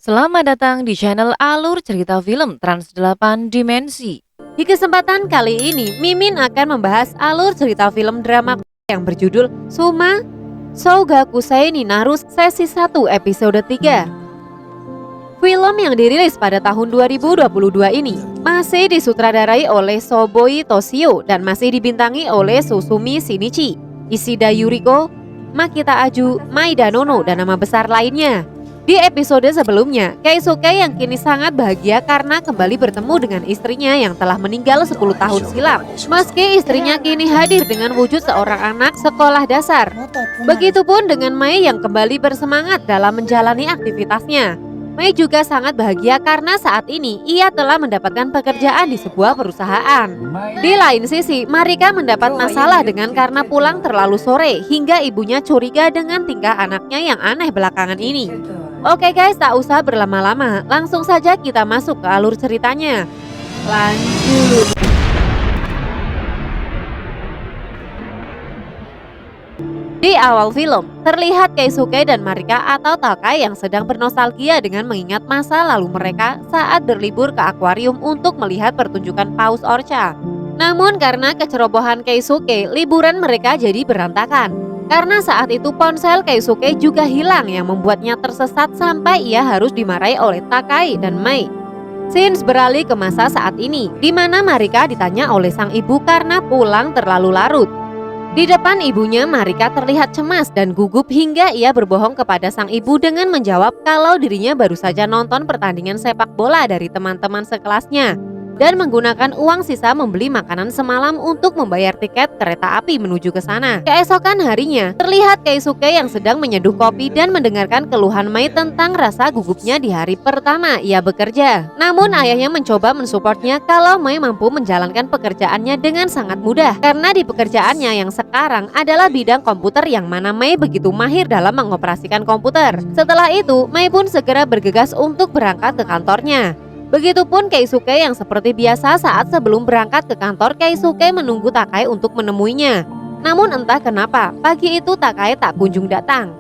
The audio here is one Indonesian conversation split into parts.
Selamat datang di channel Alur Cerita Film Trans 8 Dimensi. Di kesempatan kali ini, Mimin akan membahas alur cerita film drama yang berjudul Suma Sougakusei ni Naru sesi 1 episode 3. Film yang dirilis pada tahun 2022 ini masih disutradarai oleh Soboi Toshio dan masih dibintangi oleh Susumi Shinichi, Ishida Yuriko, Makita Aju, Maida Nono, dan nama besar lainnya. Di episode sebelumnya, Keisuke yang kini sangat bahagia karena kembali bertemu dengan istrinya yang telah meninggal 10 tahun silam. Meski istrinya kini hadir dengan wujud seorang anak sekolah dasar. Begitupun dengan Mei yang kembali bersemangat dalam menjalani aktivitasnya. Mei juga sangat bahagia karena saat ini ia telah mendapatkan pekerjaan di sebuah perusahaan. Di lain sisi, Marika mendapat masalah dengan karena pulang terlalu sore hingga ibunya curiga dengan tingkah anaknya yang aneh belakangan ini. Oke guys, tak usah berlama-lama, langsung saja kita masuk ke alur ceritanya. Lanjut. Di awal film, terlihat Keisuke dan Marika atau Takai yang sedang bernostalgia dengan mengingat masa lalu mereka saat berlibur ke akuarium untuk melihat pertunjukan Paus Orca. Namun karena kecerobohan Keisuke, liburan mereka jadi berantakan. Karena saat itu ponsel Keisuke juga hilang yang membuatnya tersesat sampai ia harus dimarahi oleh Takai dan Mei. Scenes beralih ke masa saat ini, di mana Marika ditanya oleh sang ibu karena pulang terlalu larut. Di depan ibunya, Marika terlihat cemas dan gugup hingga ia berbohong kepada sang ibu dengan menjawab kalau dirinya baru saja nonton pertandingan sepak bola dari teman-teman sekelasnya dan menggunakan uang sisa membeli makanan semalam untuk membayar tiket kereta api menuju ke sana. Keesokan harinya, terlihat Keisuke yang sedang menyeduh kopi dan mendengarkan keluhan Mei tentang rasa gugupnya di hari pertama ia bekerja. Namun ayahnya mencoba mensupportnya kalau Mei mampu menjalankan pekerjaannya dengan sangat mudah karena di pekerjaannya yang sekarang adalah bidang komputer yang mana Mei begitu mahir dalam mengoperasikan komputer. Setelah itu, Mei pun segera bergegas untuk berangkat ke kantornya. Begitupun Keisuke yang seperti biasa saat sebelum berangkat ke kantor, Keisuke menunggu Takai untuk menemuinya. Namun entah kenapa, pagi itu Takai tak kunjung datang.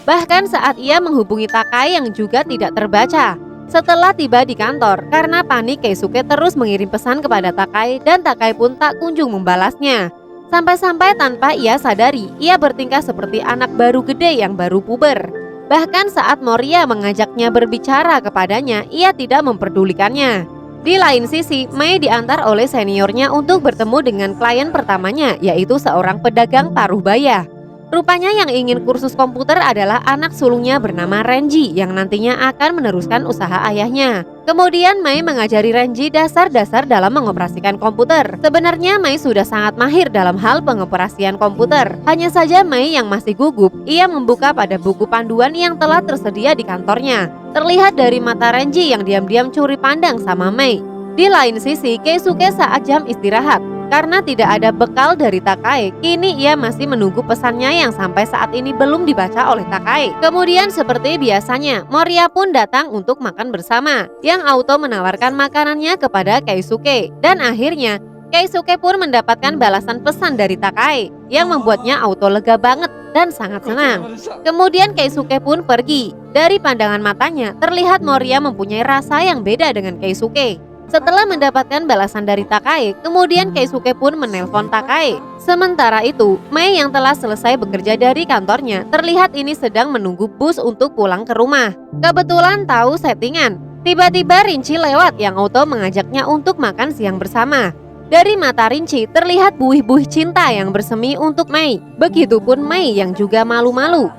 Bahkan saat ia menghubungi Takai yang juga tidak terbaca. Setelah tiba di kantor, karena panik Keisuke terus mengirim pesan kepada Takai dan Takai pun tak kunjung membalasnya. Sampai-sampai tanpa ia sadari, ia bertingkah seperti anak baru gede yang baru puber. Bahkan saat Moria mengajaknya berbicara kepadanya, ia tidak memperdulikannya. Di lain sisi, Mei diantar oleh seniornya untuk bertemu dengan klien pertamanya, yaitu seorang pedagang paruh baya. Rupanya yang ingin kursus komputer adalah anak sulungnya bernama Renji yang nantinya akan meneruskan usaha ayahnya. Kemudian Mei mengajari Renji dasar-dasar dalam mengoperasikan komputer. Sebenarnya Mei sudah sangat mahir dalam hal pengoperasian komputer. Hanya saja Mei yang masih gugup, ia membuka pada buku panduan yang telah tersedia di kantornya. Terlihat dari mata Renji yang diam-diam curi pandang sama Mei. Di lain sisi, Keisuke saat jam istirahat. Karena tidak ada bekal dari Takai, kini ia masih menunggu pesannya yang sampai saat ini belum dibaca oleh Takai. Kemudian seperti biasanya, Moria pun datang untuk makan bersama, yang auto menawarkan makanannya kepada Keisuke. Dan akhirnya, Keisuke pun mendapatkan balasan pesan dari Takai, yang membuatnya auto lega banget dan sangat senang. Kemudian Keisuke pun pergi. Dari pandangan matanya, terlihat Moria mempunyai rasa yang beda dengan Keisuke. Setelah mendapatkan balasan dari Takai, kemudian Keisuke pun menelpon Takai. Sementara itu, Mei yang telah selesai bekerja dari kantornya terlihat ini sedang menunggu bus untuk pulang ke rumah. Kebetulan tahu settingan, tiba-tiba Rinci lewat yang auto mengajaknya untuk makan siang bersama. Dari mata Rinci terlihat buih-buih cinta yang bersemi untuk Mei. Begitupun Mei yang juga malu-malu.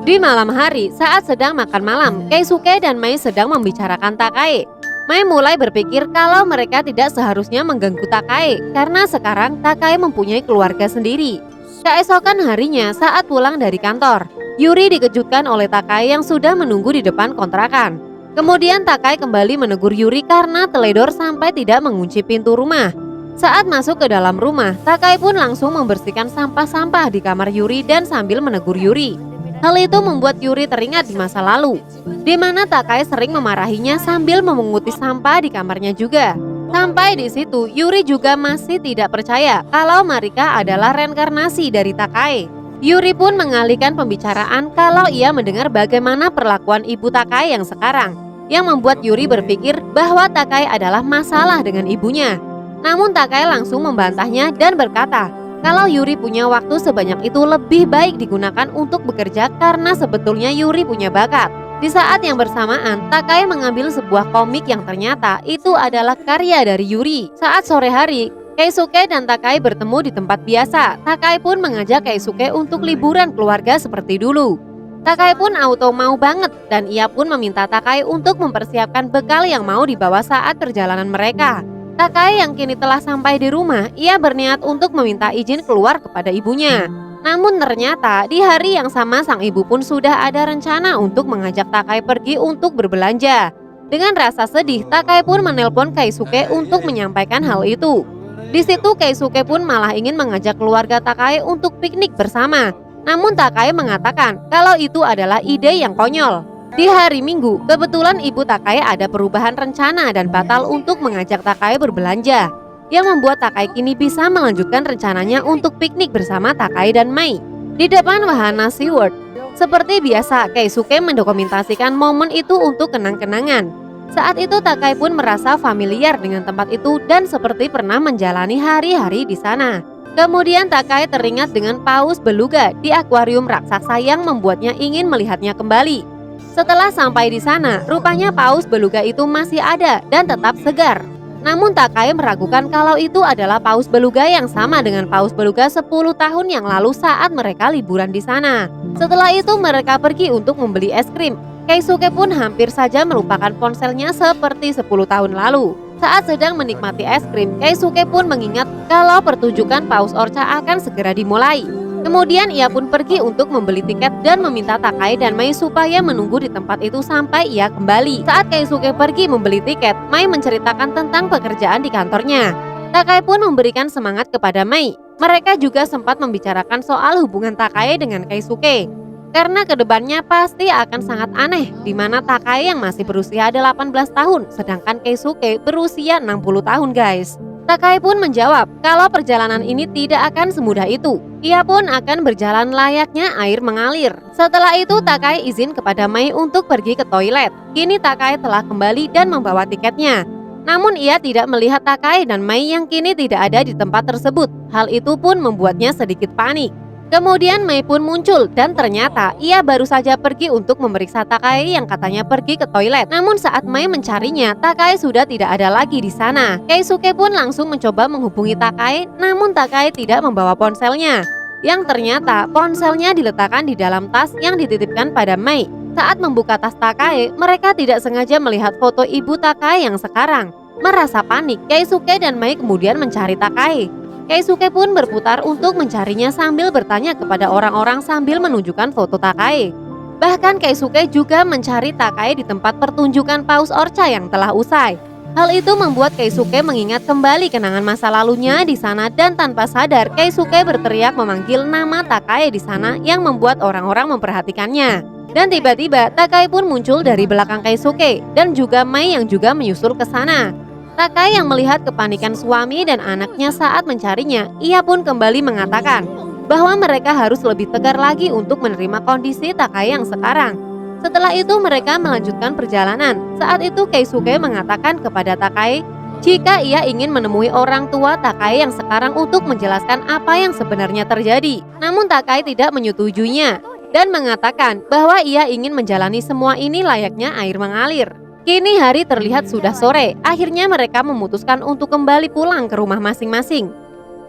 Di malam hari, saat sedang makan malam, Keisuke dan Mei sedang membicarakan Takai. Mei mulai berpikir kalau mereka tidak seharusnya mengganggu Takai karena sekarang Takai mempunyai keluarga sendiri. Keesokan harinya saat pulang dari kantor, Yuri dikejutkan oleh Takai yang sudah menunggu di depan kontrakan. Kemudian Takai kembali menegur Yuri karena teledor sampai tidak mengunci pintu rumah. Saat masuk ke dalam rumah, Takai pun langsung membersihkan sampah-sampah di kamar Yuri dan sambil menegur Yuri. Hal itu membuat Yuri teringat di masa lalu, di mana Takai sering memarahinya sambil memunguti sampah di kamarnya juga. Sampai di situ, Yuri juga masih tidak percaya kalau Marika adalah reinkarnasi dari Takai. Yuri pun mengalihkan pembicaraan kalau ia mendengar bagaimana perlakuan ibu Takai yang sekarang, yang membuat Yuri berpikir bahwa Takai adalah masalah dengan ibunya. Namun Takai langsung membantahnya dan berkata, kalau Yuri punya waktu sebanyak itu lebih baik digunakan untuk bekerja karena sebetulnya Yuri punya bakat. Di saat yang bersamaan, Takai mengambil sebuah komik yang ternyata itu adalah karya dari Yuri. Saat sore hari, Keisuke dan Takai bertemu di tempat biasa. Takai pun mengajak Keisuke untuk liburan keluarga seperti dulu. Takai pun auto mau banget dan ia pun meminta Takai untuk mempersiapkan bekal yang mau dibawa saat perjalanan mereka. Takai yang kini telah sampai di rumah, ia berniat untuk meminta izin keluar kepada ibunya. Namun ternyata di hari yang sama sang ibu pun sudah ada rencana untuk mengajak Takai pergi untuk berbelanja. Dengan rasa sedih, Takai pun menelpon Keisuke untuk menyampaikan hal itu. Di situ Keisuke pun malah ingin mengajak keluarga Takai untuk piknik bersama. Namun Takai mengatakan kalau itu adalah ide yang konyol. Di hari Minggu, kebetulan ibu Takai ada perubahan rencana dan batal untuk mengajak Takai berbelanja, yang membuat Takai kini bisa melanjutkan rencananya untuk piknik bersama Takai dan Mai di depan wahana SeaWorld. Seperti biasa, Keisuke mendokumentasikan momen itu untuk kenang-kenangan. Saat itu Takai pun merasa familiar dengan tempat itu dan seperti pernah menjalani hari-hari di sana. Kemudian Takai teringat dengan paus beluga di akuarium raksasa yang membuatnya ingin melihatnya kembali. Setelah sampai di sana, rupanya paus beluga itu masih ada dan tetap segar. Namun Takai meragukan kalau itu adalah paus beluga yang sama dengan paus beluga 10 tahun yang lalu saat mereka liburan di sana. Setelah itu mereka pergi untuk membeli es krim. Keisuke pun hampir saja melupakan ponselnya seperti 10 tahun lalu. Saat sedang menikmati es krim, Keisuke pun mengingat kalau pertunjukan paus Orca akan segera dimulai. Kemudian ia pun pergi untuk membeli tiket dan meminta Takai dan Mai supaya menunggu di tempat itu sampai ia kembali. Saat Keisuke pergi membeli tiket, Mai menceritakan tentang pekerjaan di kantornya. Takai pun memberikan semangat kepada Mai. Mereka juga sempat membicarakan soal hubungan Takai dengan Keisuke. Karena kedepannya pasti akan sangat aneh di mana Takai yang masih berusia 18 tahun sedangkan Keisuke berusia 60 tahun guys. Takai pun menjawab kalau perjalanan ini tidak akan semudah itu. Ia pun akan berjalan layaknya air mengalir. Setelah itu Takai izin kepada Mai untuk pergi ke toilet. Kini Takai telah kembali dan membawa tiketnya. Namun ia tidak melihat Takai dan Mai yang kini tidak ada di tempat tersebut. Hal itu pun membuatnya sedikit panik. Kemudian Mai pun muncul dan ternyata ia baru saja pergi untuk memeriksa Takai yang katanya pergi ke toilet. Namun saat Mai mencarinya, Takai sudah tidak ada lagi di sana. Keisuke pun langsung mencoba menghubungi Takai, namun Takai tidak membawa ponselnya. Yang ternyata ponselnya diletakkan di dalam tas yang dititipkan pada Mai. Saat membuka tas Takai, mereka tidak sengaja melihat foto ibu Takai yang sekarang. Merasa panik, Keisuke dan Mai kemudian mencari Takai. Keisuke pun berputar untuk mencarinya sambil bertanya kepada orang-orang sambil menunjukkan foto Takai. Bahkan Keisuke juga mencari Takai di tempat pertunjukan paus Orca yang telah usai. Hal itu membuat Keisuke mengingat kembali kenangan masa lalunya di sana dan tanpa sadar Keisuke berteriak memanggil nama Takai di sana yang membuat orang-orang memperhatikannya. Dan tiba-tiba Takai pun muncul dari belakang Keisuke dan juga Mai yang juga menyusul ke sana. Takai yang melihat kepanikan suami dan anaknya saat mencarinya, ia pun kembali mengatakan bahwa mereka harus lebih tegar lagi untuk menerima kondisi Takai yang sekarang. Setelah itu mereka melanjutkan perjalanan. Saat itu Keisuke mengatakan kepada Takai jika ia ingin menemui orang tua Takai yang sekarang untuk menjelaskan apa yang sebenarnya terjadi. Namun Takai tidak menyetujuinya dan mengatakan bahwa ia ingin menjalani semua ini layaknya air mengalir. Kini hari terlihat sudah sore. Akhirnya mereka memutuskan untuk kembali pulang ke rumah masing-masing.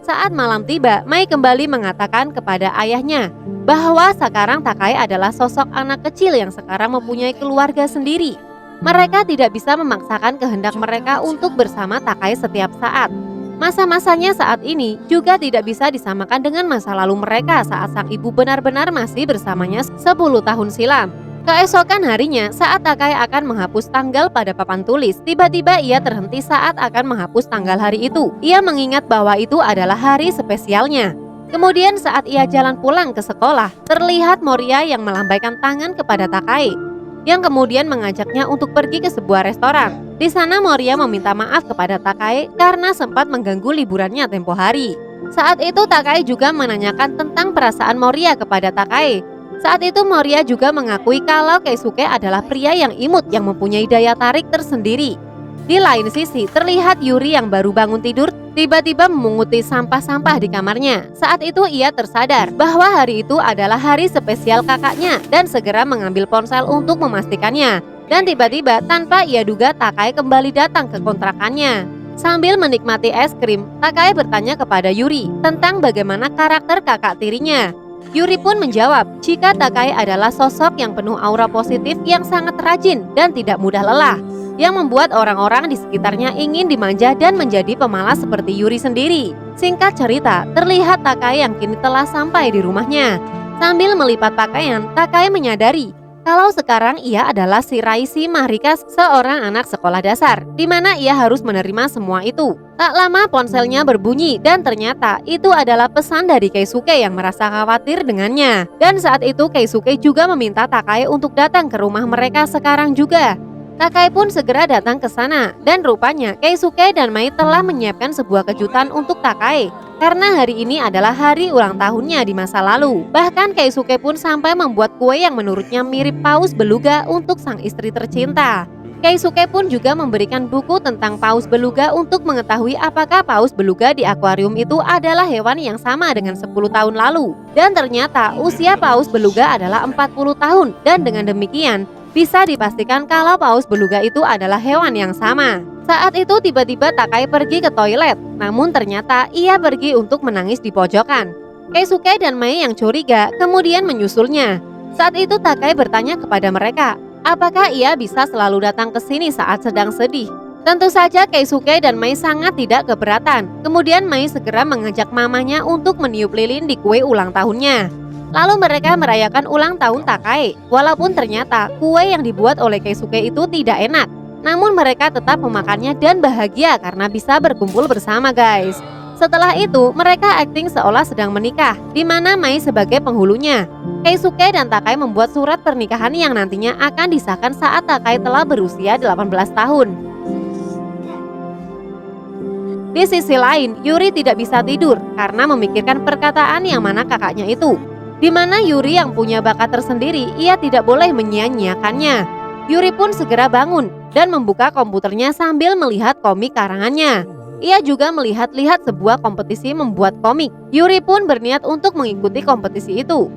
Saat malam tiba, Mai kembali mengatakan kepada ayahnya bahwa sekarang Takai adalah sosok anak kecil yang sekarang mempunyai keluarga sendiri. Mereka tidak bisa memaksakan kehendak mereka untuk bersama Takai setiap saat. Masa-masanya saat ini juga tidak bisa disamakan dengan masa lalu mereka saat sang ibu benar-benar masih bersamanya 10 tahun silam. Keesokan harinya, saat Takai akan menghapus tanggal pada papan tulis, tiba-tiba ia terhenti saat akan menghapus tanggal hari itu. Ia mengingat bahwa itu adalah hari spesialnya. Kemudian saat ia jalan pulang ke sekolah, terlihat Moria yang melambaikan tangan kepada Takai, yang kemudian mengajaknya untuk pergi ke sebuah restoran. Di sana Moria meminta maaf kepada Takai karena sempat mengganggu liburannya tempo hari. Saat itu Takae juga menanyakan tentang perasaan Moria kepada Takae. Saat itu Moria juga mengakui kalau Keisuke adalah pria yang imut yang mempunyai daya tarik tersendiri. Di lain sisi, terlihat Yuri yang baru bangun tidur tiba-tiba memunguti sampah-sampah di kamarnya. Saat itu ia tersadar bahwa hari itu adalah hari spesial kakaknya dan segera mengambil ponsel untuk memastikannya. Dan tiba-tiba tanpa ia duga Takae kembali datang ke kontrakannya. Sambil menikmati es krim, Takae bertanya kepada Yuri tentang bagaimana karakter kakak tirinya. Yuri pun menjawab jika Takae adalah sosok yang penuh aura positif yang sangat rajin dan tidak mudah lelah, yang membuat orang-orang di sekitarnya ingin dimanja dan menjadi pemalas seperti Yuri sendiri. Singkat cerita, terlihat Takae yang kini telah sampai di rumahnya. Sambil melipat pakaian, Takae menyadari kalau sekarang ia adalah si Raisi Marika, seorang anak sekolah dasar, di mana ia harus menerima semua itu. Tak lama ponselnya berbunyi dan ternyata itu adalah pesan dari Keisuke yang merasa khawatir dengannya. Dan saat itu Keisuke juga meminta Takae untuk datang ke rumah mereka sekarang juga. Takae pun segera datang ke sana dan rupanya Keisuke dan Mai telah menyiapkan sebuah kejutan untuk Takae. Karena hari ini adalah hari ulang tahunnya di masa lalu. Bahkan Keisuke pun sampai membuat kue yang menurutnya mirip paus beluga untuk sang istri tercinta. Keisuke pun juga memberikan buku tentang paus beluga untuk mengetahui apakah paus beluga di akuarium itu adalah hewan yang sama dengan 10 tahun lalu. Dan ternyata usia paus beluga adalah 40 tahun dan dengan demikian bisa dipastikan kalau paus beluga itu adalah hewan yang sama. Saat itu tiba-tiba Takae pergi ke toilet, namun ternyata ia pergi untuk menangis di pojokan. Keisuke dan Mai yang curiga kemudian menyusulnya. Saat itu Takae bertanya kepada mereka, apakah ia bisa selalu datang ke sini saat sedang sedih? Tentu saja Keisuke dan Mai sangat tidak keberatan. Kemudian Mai segera mengajak mamanya untuk meniup lilin di kue ulang tahunnya. Lalu mereka merayakan ulang tahun Takae, walaupun ternyata kue yang dibuat oleh Keisuke itu tidak enak. Namun mereka tetap memakannya dan bahagia karena bisa berkumpul bersama guys. Setelah itu mereka akting seolah sedang menikah, di mana Mai sebagai penghulunya. Keisuke dan Takae membuat surat pernikahan yang nantinya akan disahkan saat Takae telah berusia 18 tahun. Di sisi lain, Yuri tidak bisa tidur karena memikirkan perkataan yang mana kakaknya itu. Di mana Yuri yang punya bakat tersendiri, ia tidak boleh menyia-nyiakannya. Yuri pun segera bangun dan membuka komputernya sambil melihat komik karangannya. Ia juga melihat-lihat sebuah kompetisi membuat komik. Yuri pun berniat untuk mengikuti kompetisi itu.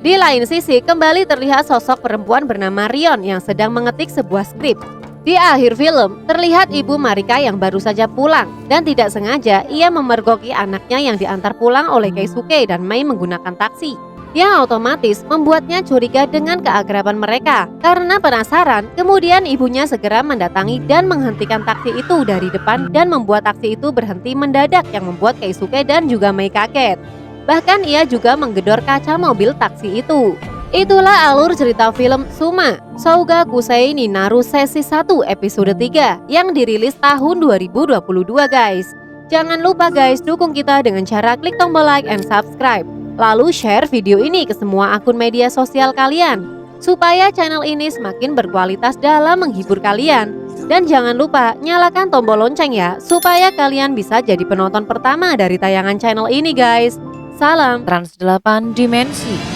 Di lain sisi, kembali terlihat sosok perempuan bernama Rion yang sedang mengetik sebuah skrip. Di akhir film, terlihat ibu Marika yang baru saja pulang dan tidak sengaja ia memergoki anaknya yang diantar pulang oleh Keisuke dan Mai menggunakan taksi. Yang otomatis membuatnya curiga dengan keakraban mereka. Karena penasaran, kemudian ibunya segera mendatangi dan menghentikan taksi itu dari depan dan membuat taksi itu berhenti mendadak yang membuat Keisuke dan juga Mai kaget. Bahkan ia juga menggedor kaca mobil taksi itu. Itulah alur cerita film Suma Souga Kusei ni Naru sesi 1 episode 3 yang dirilis tahun 2022 guys. Jangan lupa guys dukung kita dengan cara klik tombol like and subscribe. Lalu share video ini ke semua akun media sosial kalian supaya channel ini semakin berkualitas dalam menghibur kalian. Dan jangan lupa nyalakan tombol lonceng ya supaya kalian bisa jadi penonton pertama dari tayangan channel ini guys. Salam Trans 8 Dimensi.